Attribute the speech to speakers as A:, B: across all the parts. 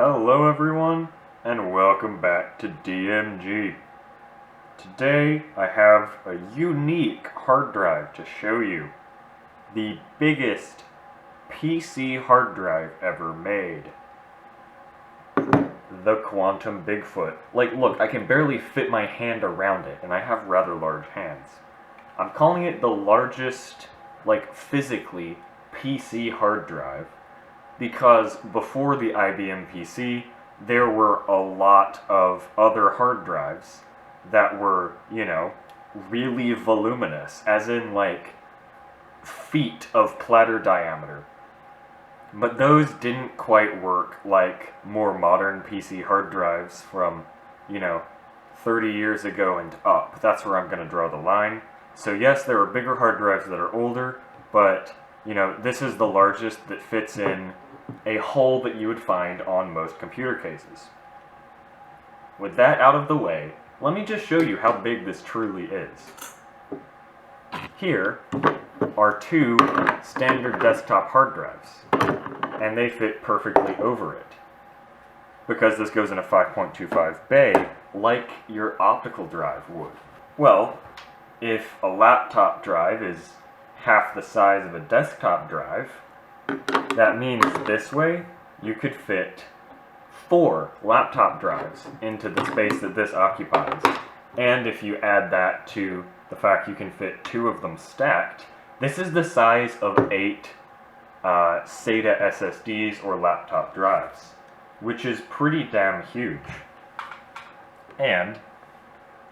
A: Hello everyone, and welcome back to DMG. Today I have a unique hard drive to show you. The biggest PC hard drive ever made. The Quantum Bigfoot. Look, I can barely fit my hand around it, and I have rather large hands. I'm calling it the largest, physically, PC hard drive. Because before the IBM PC, there were a lot of other hard drives that were, really voluminous, as in, feet of platter diameter. But those didn't quite work like more modern PC hard drives from, 30 years ago and up. That's where I'm going to draw the line. So yes, there are bigger hard drives that are older, but, this is the largest that fits in a hole that you would find on most computer cases. With that out of the way, let me just show you how big this truly is. Here are two standard desktop hard drives, and they fit perfectly over it. Because this goes in a 5.25 bay, like your optical drive would. Well, if a laptop drive is half the size of a desktop drive, that means this way, you could fit 4 laptop drives into the space that this occupies. And if you add that to the fact you can fit 2 of them stacked, this is the size of 8 SATA SSDs or laptop drives, which is pretty damn huge. And,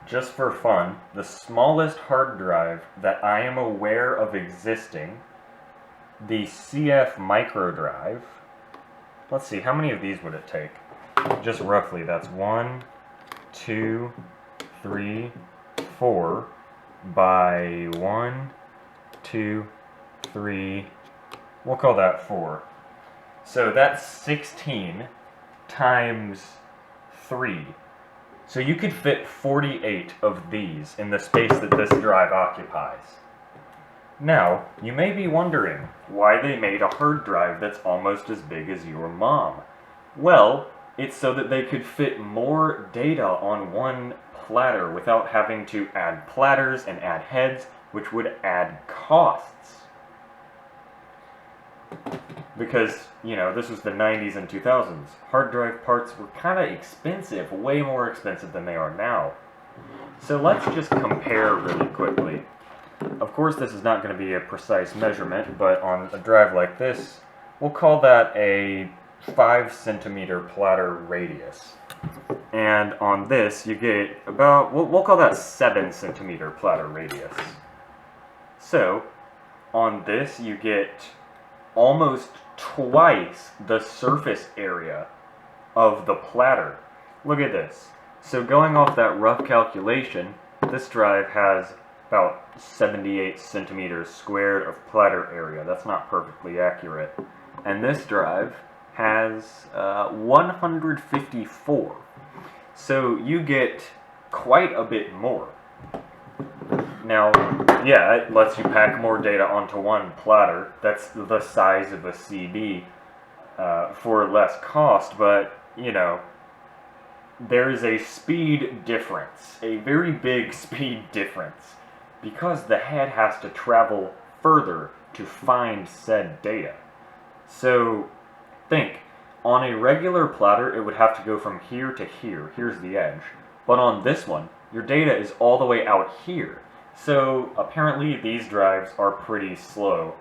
A: just for fun, the smallest hard drive that I am aware of existing, the CF micro drive. Let's see, how many of these would it take? Just roughly, that's 1, 2, 3, 4 by 1, 2, 3, we'll call that 4. So that's 16 times 3. So you could fit 48 of these in the space that this drive occupies. Now, you may be wondering why they made a hard drive that's almost as big as your mom. Well, it's so that they could fit more data on one platter without having to add platters and add heads, which would add costs. Because, this was the 90s and 2000s. Hard drive parts were kind of expensive, way more expensive than they are now. So let's just compare really quickly. Of course, this is not going to be a precise measurement, but on a drive like this, we'll call that a 5 centimeter platter radius. And on this, you get about, we'll call that 7 centimeter platter radius. So, on this, you get almost twice the surface area of the platter. Look at this. So going off that rough calculation, this drive has about 78 centimeters squared of platter area. That's not perfectly accurate. And this drive has 154. So you get quite a bit more. Now, yeah, it lets you pack more data onto one platter. That's the size of a CD for less cost, but, there is a speed difference, a very big speed difference, because the head has to travel further to find said data. So, think, on a regular platter, it would have to go from here to here. Here's the edge. But on this one, your data is all the way out here. So, apparently these drives are pretty slow,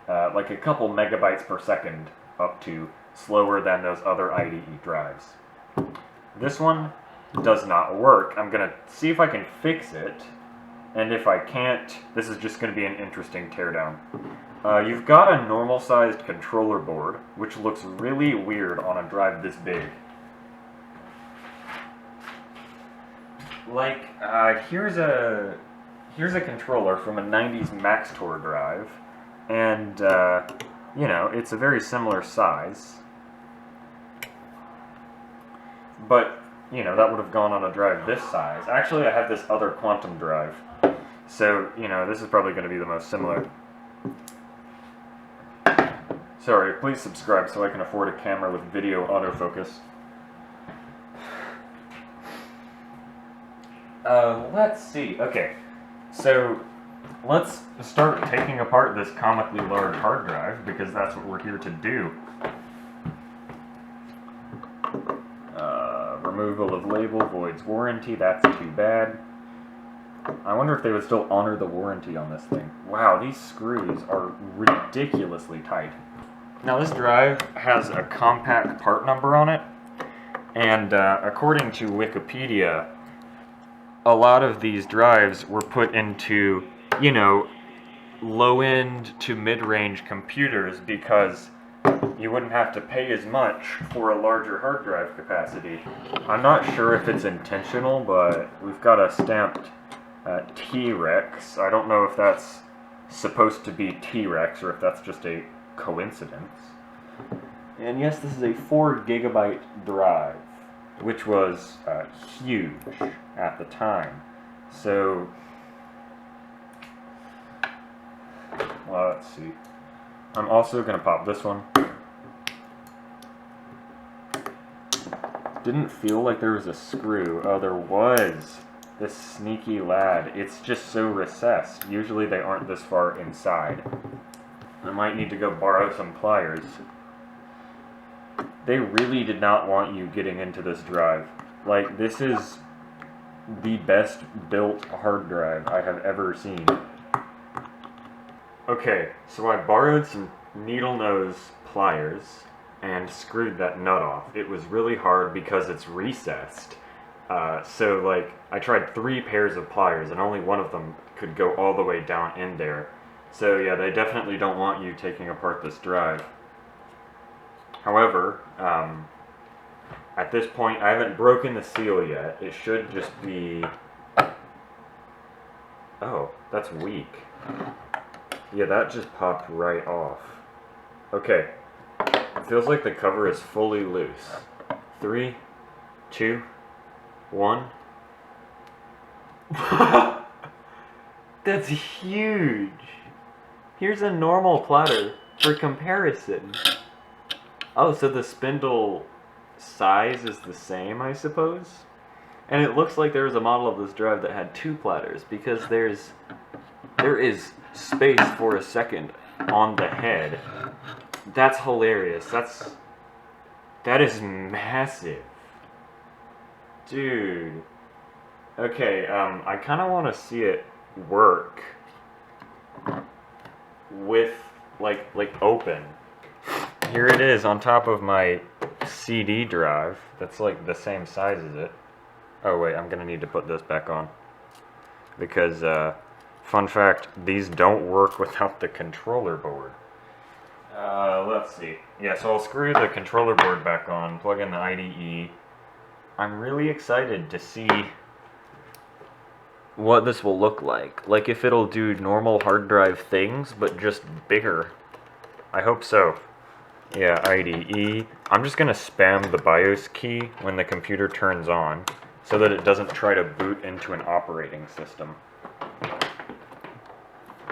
A: like a couple megabytes per second up to, slower than those other IDE drives. This one does not work. I'm going to see if I can fix it, and if I can't, this is just going to be an interesting teardown. You've got a normal-sized controller board, which looks really weird on a drive this big. Here's a controller from a 90s Maxtor drive, and, it's a very similar size. But, that would have gone on a drive this size. Actually, I have this other Quantum drive, so, this is probably going to be the most similar. Sorry, please subscribe so I can afford a camera with video autofocus. Let's see. Okay, so let's start taking apart this comically large hard drive because that's what we're here to do. Removal of label voids warranty. That's too bad. I wonder if they would still honor the warranty on this thing. Wow, these screws are ridiculously tight. Now this drive has a compact part number on it, and according to Wikipedia, a lot of these drives were put into, you know, low-end to mid-range computers because you wouldn't have to pay as much for a larger hard drive capacity. I'm not sure if it's intentional, but we've got a stamped T-Rex. I don't know if that's supposed to be T-Rex or if that's just a coincidence. And yes, this is a 4 gigabyte drive, which was huge at the time. So, well, let's see. I'm also going to pop this one. Didn't feel like there was a screw. Oh, there was. This sneaky lad. It's just so recessed. Usually they aren't this far inside. I might need to go borrow some pliers. They really did not want you getting into this drive. Like, this is the best built hard drive I have ever seen. Okay, so I borrowed some needle nose pliers and screwed that nut off. It was really hard because it's recessed. So like, I tried 3 pairs of pliers and only one of them could go all the way down in there. So yeah, they definitely don't want you taking apart this drive. However, at this point, I haven't broken the seal yet. It should just be... Oh, that's weak. Yeah, that just popped right off. Okay. It feels like the cover is fully loose. 3, 2, 1. That's huge! Here's a normal platter for comparison. Oh, so the spindle size is the same, I suppose? And it looks like there was a model of this drive that had 2 platters, because there is space for a second on the head. That's hilarious. That is massive. Dude. Okay, I kind of want to see it work with, like open. Here it is on top of my CD drive. That's like the same size as it. Oh wait, I'm gonna need to put this back on. Because, fun fact, these don't work without the controller board. Let's see. Yeah, so I'll screw the controller board back on, plug in the IDE. I'm really excited to see what this will look like. Like if it'll do normal hard drive things, but just bigger. I hope so. Yeah, IDE. I'm just gonna spam the BIOS key when the computer turns on, so that it doesn't try to boot into an operating system.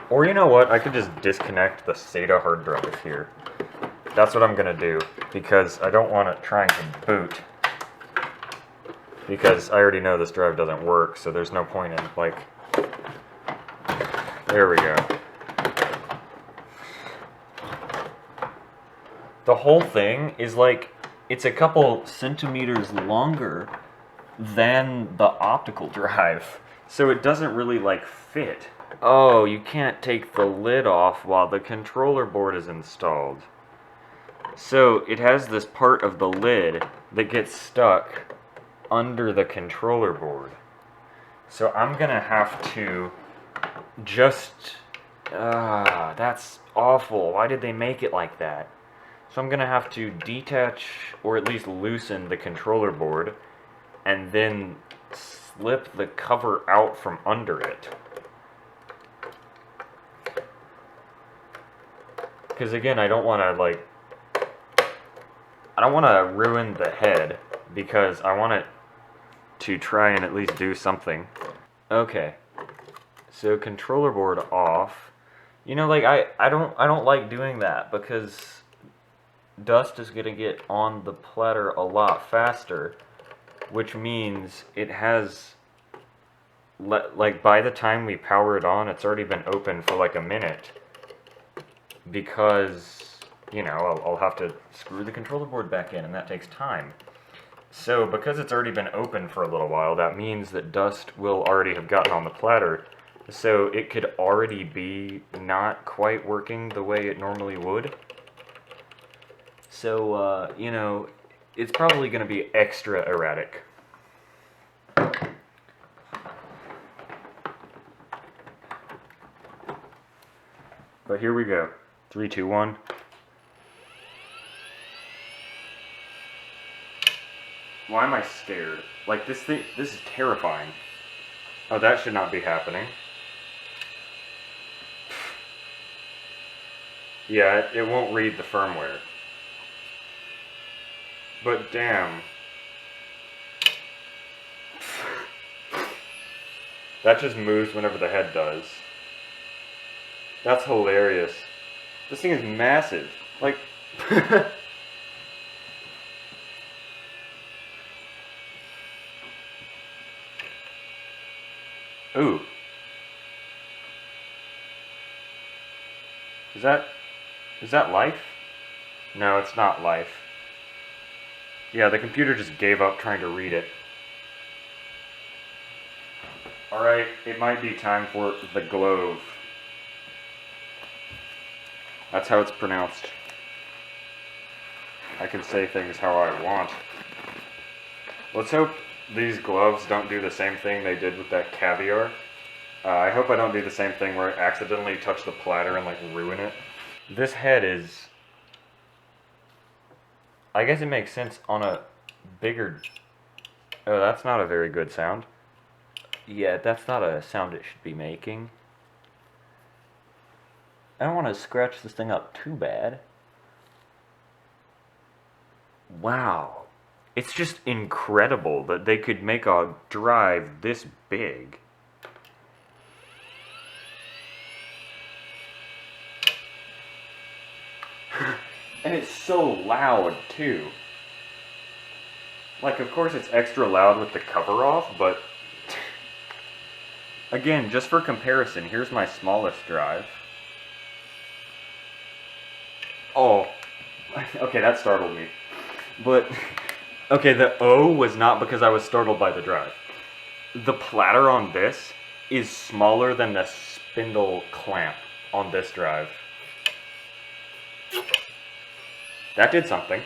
A: Or you know what, I could just disconnect the SATA hard drive here. That's what I'm gonna do, because I don't want it trying to boot. Because I already know this drive doesn't work, so there's no point in, like... There we go. The whole thing is like, it's a couple centimeters longer than the optical drive. So it doesn't really, like, fit. Oh, you can't take the lid off while the controller board is installed. So it has this part of the lid that gets stuck under the controller board. So I'm gonna have to just... that's awful. Why did they make it like that? So I'm gonna have to detach, or at least loosen the controller board, and then slip the cover out from under it. Because again, I don't want to, like... I don't want to ruin the head, because I want it to try and at least do something. Okay, so controller board off. You know, like, I don't like doing that, because dust is going to get on the platter a lot faster, which means it has like by the time we power it on, it's already been open for like a minute. Because, you know, I'll have to screw the controller board back in, and that takes time. So, because it's already been open for a little while, that means that dust will already have gotten on the platter. So, it could already be not quite working the way it normally would. So, you know, it's probably going to be extra erratic. But here we go. 3, 2, 1. Why am I scared? Like, this is terrifying. Oh, that should not be happening. Yeah, it won't read the firmware. But damn. That just moves whenever the head does. That's hilarious. This thing is massive. Like... Ooh. Is that life? No, it's not life. Yeah, the computer just gave up trying to read it. Alright, it might be time for the glove. That's how it's pronounced. I can say things how I want. Let's hope these gloves don't do the same thing they did with that caviar. I hope I don't do the same thing where I accidentally touch the platter and like ruin it. This head is... I guess it makes sense on a bigger... Oh, that's not a very good sound. Yeah, that's not a sound it should be making. I don't want to scratch this thing up too bad. Wow. It's just incredible that they could make a drive this big. And it's so loud, too. Like, of course it's extra loud with the cover off, but... Again, just for comparison, here's my smallest drive. Oh. Okay, that startled me. But... Okay, the O was not because I was startled by the drive. The platter on this is smaller than the spindle clamp on this drive. That did something.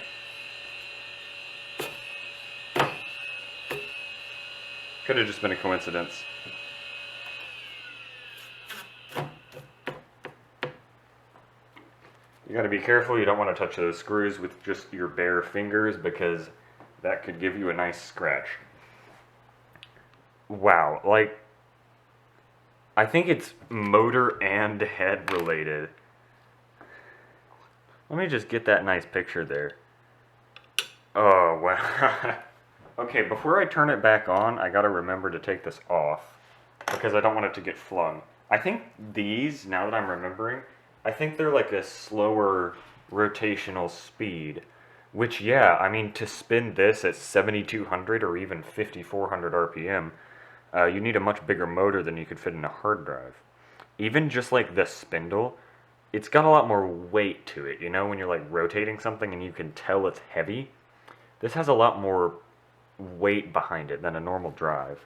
A: Could have just been a coincidence. You gotta be careful, you don't want to touch those screws with just your bare fingers because that could give you a nice scratch. Wow, like, I think it's motor and head related. Let me just get that nice picture there. Oh, wow. Okay, before I turn it back on, I gotta remember to take this off because I don't want it to get flung. I think these, now that I'm remembering, I think they're like a slower rotational speed. Which, yeah, I mean, to spin this at 7,200 or even 5,400 RPM, you need a much bigger motor than you could fit in a hard drive. Even just like the spindle, it's got a lot more weight to it, you know, when you're like rotating something and you can tell it's heavy. This has a lot more weight behind it than a normal drive.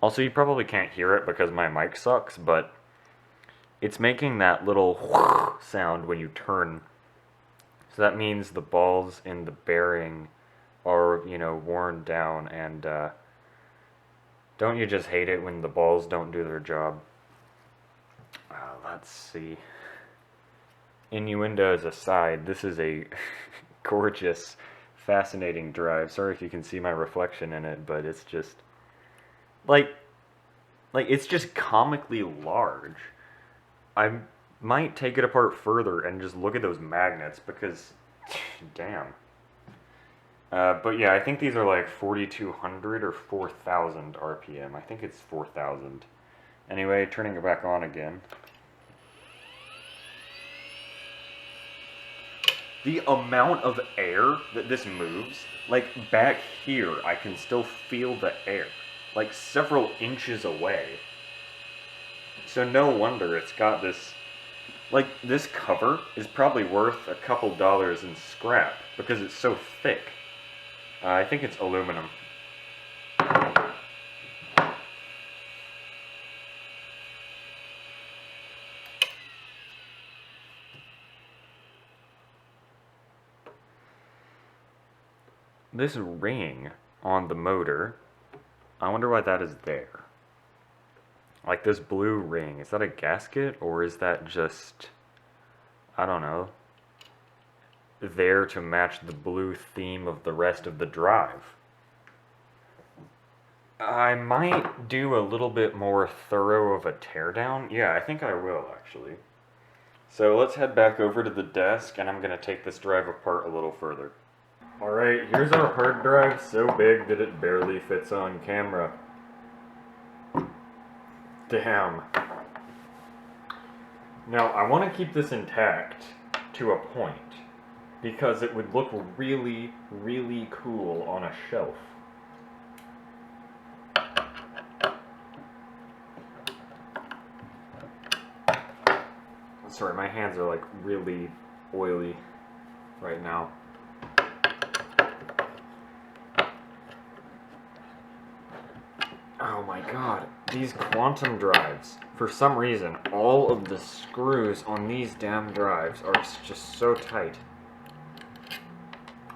A: Also, you probably can't hear it because my mic sucks, but it's making that little sound when you turn. So that means the balls in the bearing are, you know, worn down, and don't you just hate it when the balls don't do their job? Let's see. Innuendos aside, this is a gorgeous, fascinating drive. Sorry if you can see my reflection in it, but it's just, like it's just comically large. I might take it apart further and just look at those magnets because, damn. But yeah, I think these are like 4,200 or 4,000 RPM. I think it's 4,000. Anyway, turning it back on again. The amount of air that this moves, like back here, I can still feel the air. like several inches away. So no wonder it's got this, like, this cover is probably worth a couple dollars in scrap because it's so thick. I think it's aluminum. This ring on the motor, I wonder why that is there. Like this blue ring, is that a gasket or is that just, I don't know, there to match the blue theme of the rest of the drive? I might do a little bit more thorough of a teardown. Yeah, I think I will actually. So let's head back over to the desk and I'm going to take this drive apart a little further. Alright, here's our hard drive, so big that it barely fits on camera. Damn. Now, I want to keep this intact to a point, because it would look really, really cool on a shelf. Sorry, my hands are like really oily right now. Oh my god, these quantum drives, for some reason, all of the screws on these damn drives are just so tight.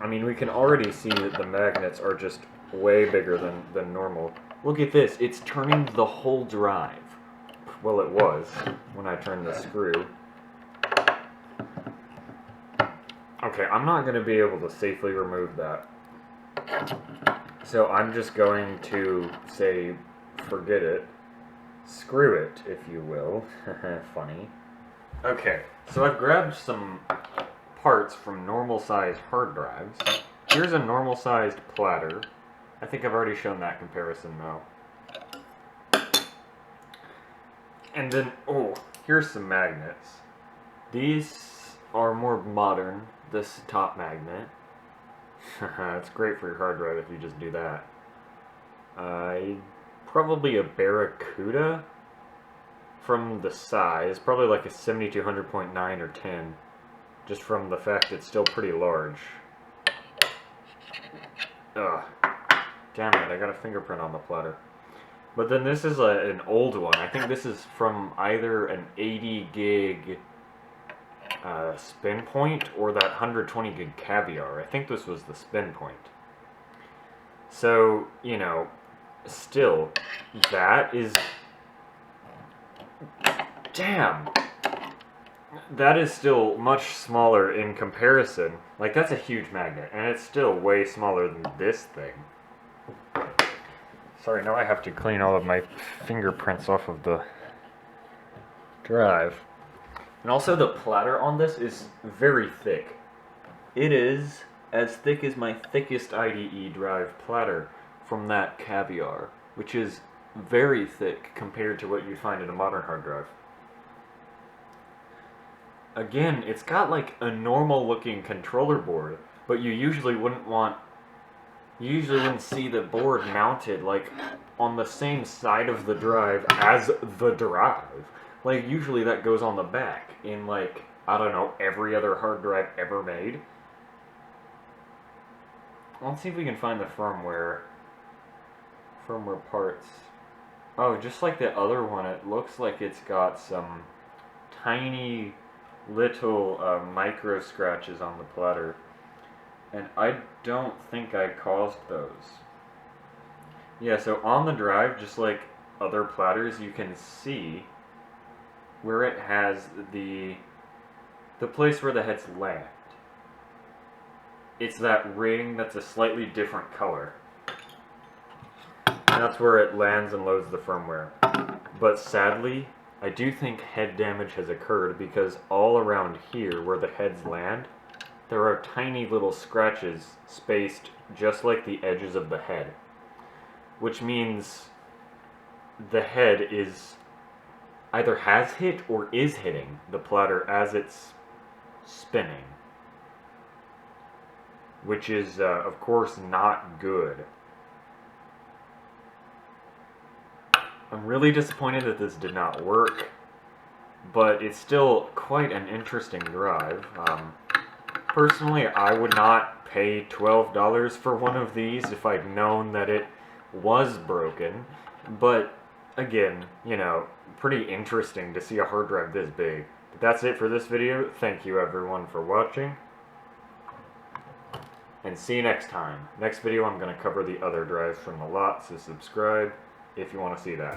A: I mean, we can already see that the magnets are just way bigger than normal. Look at this, it's turning the whole drive. Well, it was, when I turned the screw. Okay, I'm not going to be able to safely remove that. So I'm just going to say, forget it. Screw it, if you will. Funny. Okay, so I've grabbed some parts from normal-sized hard drives. Here's a normal-sized platter. I think I've already shown that comparison, though. And then, oh, here's some magnets. These are more modern, this top magnet. It's great for your hard drive if you just do that. Probably a Barracuda from the size, probably like a 7200.9 or 10, just from the fact it's still pretty large. Ugh. Damn it, I got a fingerprint on the platter. But then this is an old one. I think this is from either an 80 gig spin point or that 120 gig caviar. I think this was the spin point. So, you know, still, that is... Damn! That is still much smaller in comparison. Like, that's a huge magnet, and it's still way smaller than this thing. Sorry, now I have to clean all of my fingerprints off of the drive. And also the platter on this is very thick. It is as thick as my thickest IDE drive platter from that caviar, which is very thick compared to what you'd find in a modern hard drive. Again, it's got like a normal looking controller board, but you usually wouldn't see the board mounted like on the same side of the drive as the drive. Like, usually that goes on the back in, like, I don't know, every other hard drive ever made. Let's see if we can find the firmware parts. Oh, just like the other one, it looks like it's got some tiny little micro scratches on the platter. And I don't think I caused those. Yeah, so on the drive, just like other platters, you can see where it has the place where the heads land. It's that ring that's a slightly different color. And that's where it lands and loads the firmware. But sadly, I do think head damage has occurred because all around here where the heads land, there are tiny little scratches spaced just like the edges of the head. Which means the head is either has hit or is hitting the platter as it's spinning. Which is, of course, not good. I'm really disappointed that this did not work, but it's still quite an interesting drive. Personally, I would not pay $12 for one of these if I'd known that it was broken, but again, you know, pretty interesting to see a hard drive this big. But that's it for this video. Thank you everyone for watching, and see you next time. Next video I'm going to cover the other drives from the lot, so subscribe if you want to see that.